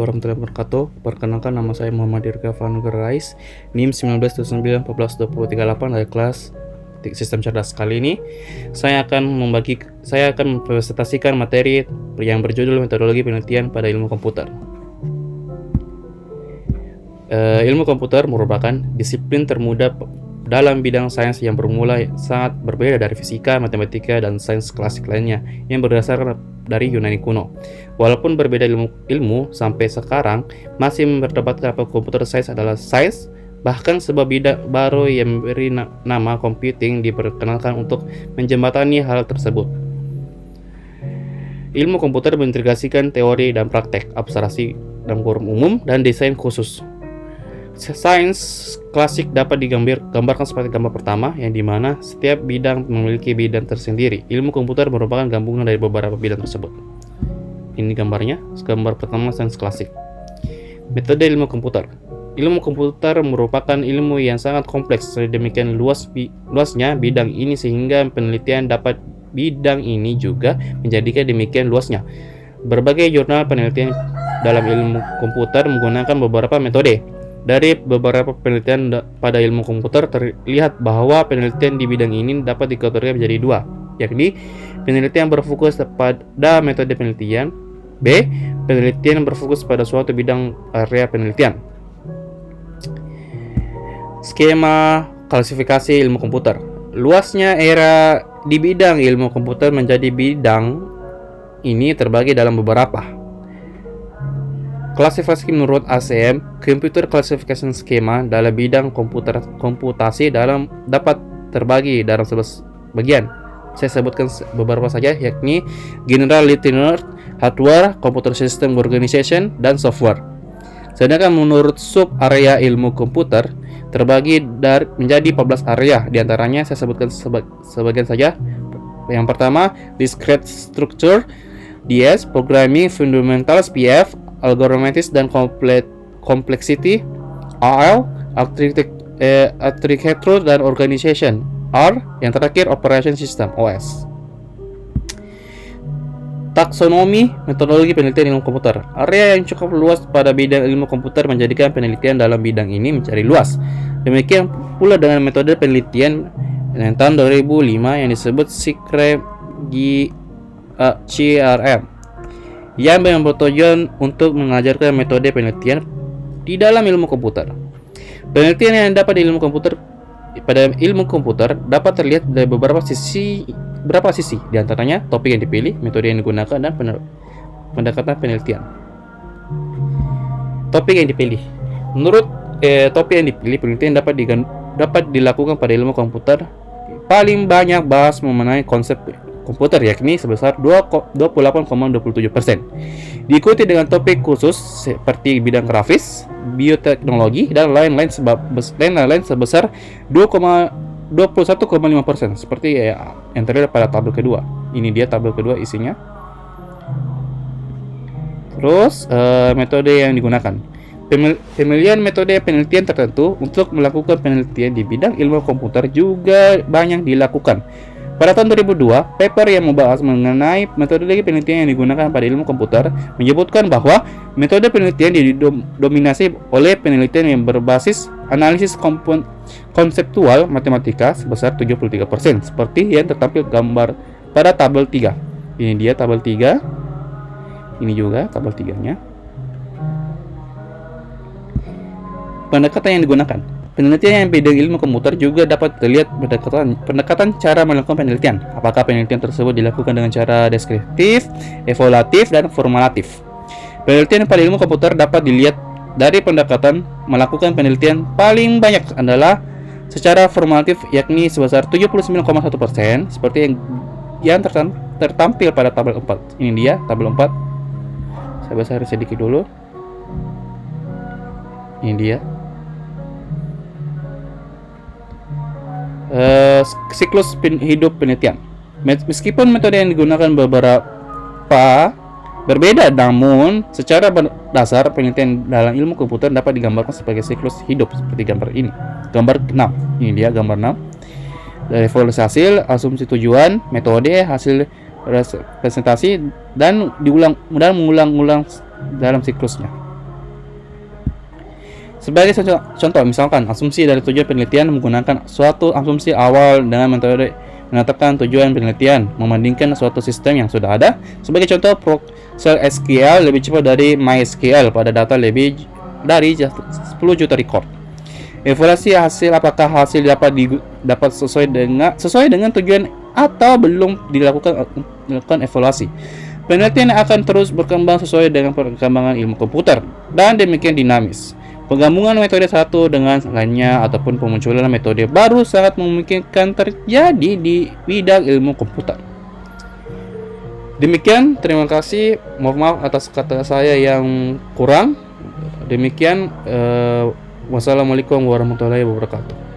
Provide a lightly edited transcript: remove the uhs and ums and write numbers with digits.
Warahmatullahi wabarakatuh. Perkenalkan, nama saya Muhammad Dirga Vanuger Rais, NIM 1979 dari kelas Sistem Cerdas. Kali ini saya akan mempresentasikan materi yang berjudul metodologi penelitian pada ilmu komputer. Ilmu komputer merupakan disiplin termuda dalam bidang sains yang bermula sangat berbeda dari fisika, matematika, dan sains klasik lainnya yang berdasarkan dari Yunani kuno. Walaupun berbeda ilmu sampai sekarang masih memperdebatkan apa komputer sains adalah sains, bahkan sebuah bidang baru yang memberi nama computing diperkenalkan untuk menjembatani hal tersebut. Ilmu komputer mengintegrasikan teori dan praktek, abstraksi dan forum umum, dan desain khusus. Sains klasik dapat digambarkan seperti gambar pertama, yang dimana setiap bidang memiliki bidang tersendiri. Ilmu komputer merupakan gabungan dari beberapa bidang tersebut. Ini gambarnya. Gambar pertama, sains klasik. Metode ilmu komputer. Ilmu komputer merupakan ilmu yang sangat kompleks, sedemikian luasnya bidang ini sehingga penelitian dapat bidang ini juga menjadikan demikian luasnya. Berbagai jurnal penelitian dalam ilmu komputer menggunakan beberapa metode. Dari beberapa penelitian pada ilmu komputer terlihat bahwa penelitian di bidang ini dapat dikategorikan menjadi dua, yakni penelitian berfokus pada metode penelitian, B. Penelitian berfokus pada suatu bidang area penelitian. Skema klasifikasi ilmu komputer. Luasnya era di bidang ilmu komputer menjadi bidang ini terbagi dalam beberapa. Klasifikasi menurut ACM, Computer Classification Schema dalam bidang komputasi dapat terbagi dalam 11 bagian. Saya sebutkan beberapa saja, yakni General Linear, Hardware, Computer System Organization, dan Software. Sedangkan menurut sub-area ilmu komputer terbagi menjadi 14 area. Di antaranya saya sebutkan sebagian saja. Yang pertama, Discrete Structure, DS, Programming Fundamentals, PF, Algorithmics dan Complexity, AL, Architecture dan Organization, R. Yang terakhir, Operation System, OS. Taksonomi metodologi penelitian ilmu komputer. Area yang cukup luas pada bidang ilmu komputer menjadikan penelitian dalam bidang ini menjadi luas. Demikian pula dengan metode penelitian yang tahun 2005 yang disebut CRM, yang bertujuan untuk mengajarkan metode penelitian di dalam ilmu komputer. Penelitian yang dapat di ilmu komputer pada ilmu komputer dapat terlihat dari beberapa sisi. Di antaranya topik yang dipilih, metode yang digunakan, dan pendekatan penelitian. Topik yang dipilih. Menurut topik yang dipilih, penelitian dapat dilakukan pada ilmu komputer. Paling banyak bahas mengenai konsep komputer, yakni sebesar 28,27%. Diikuti dengan topik khusus seperti bidang grafis, bioteknologi, dan lain-lain sebesar 21,5%, seperti yang terlihat pada tabel kedua. Ini dia tabel kedua isinya. Terus metode yang digunakan. Pemilihan metode penelitian tertentu untuk melakukan penelitian di bidang ilmu komputer juga banyak dilakukan. Pada tahun 2002, paper yang membahas mengenai metodologi penelitian yang digunakan pada ilmu komputer menyebutkan bahwa metode penelitian didominasi oleh penelitian yang berbasis analisis konseptual matematika sebesar 73%, seperti yang tertampil gambar pada tabel 3. Ini dia tabel 3. Ini juga tabel 3-nya. Pendekatan yang digunakan. Penelitian yang bidang ilmu komputer juga dapat terlihat pendekatan cara melakukan penelitian. Apakah penelitian tersebut dilakukan dengan cara deskriptif, evaluatif, dan formulatif. Penelitian pada ilmu komputer dapat dilihat dari pendekatan melakukan penelitian paling banyak adalah secara formulatif, yakni sebesar 79,1%, seperti yang tertampil pada tabel 4. Ini dia tabel 4. Saya besar sedikit dulu. Ini dia. Siklus hidup penelitian. Meskipun metode yang digunakan berbeda, namun secara dasar penelitian dalam ilmu komputer dapat digambarkan sebagai siklus hidup seperti gambar ini. Gambar 6. Ini dia gambar 6. Dari evaluasi hasil, asumsi tujuan, metode, hasil presentasi, dan mengulang-ulang dalam siklusnya. Sebagai contoh, misalkan asumsi dari tujuan penelitian menggunakan suatu asumsi awal dengan metode menetapkan tujuan penelitian, membandingkan suatu sistem yang sudah ada. Sebagai contoh, PostgreSQL lebih cepat dari MySQL pada data lebih dari 10 juta record. Evaluasi hasil, apakah hasil dapat sesuai dengan tujuan atau belum dilakukan evaluasi. Penelitian akan terus berkembang sesuai dengan perkembangan ilmu komputer dan demikian dinamis. Penggabungan metode satu dengan lainnya ataupun pemunculan metode baru sangat memungkinkan terjadi di bidang ilmu komputer. Demikian, terima kasih. Mohon maaf atas kata saya yang kurang. Demikian, wassalamualaikum warahmatullahi wabarakatuh.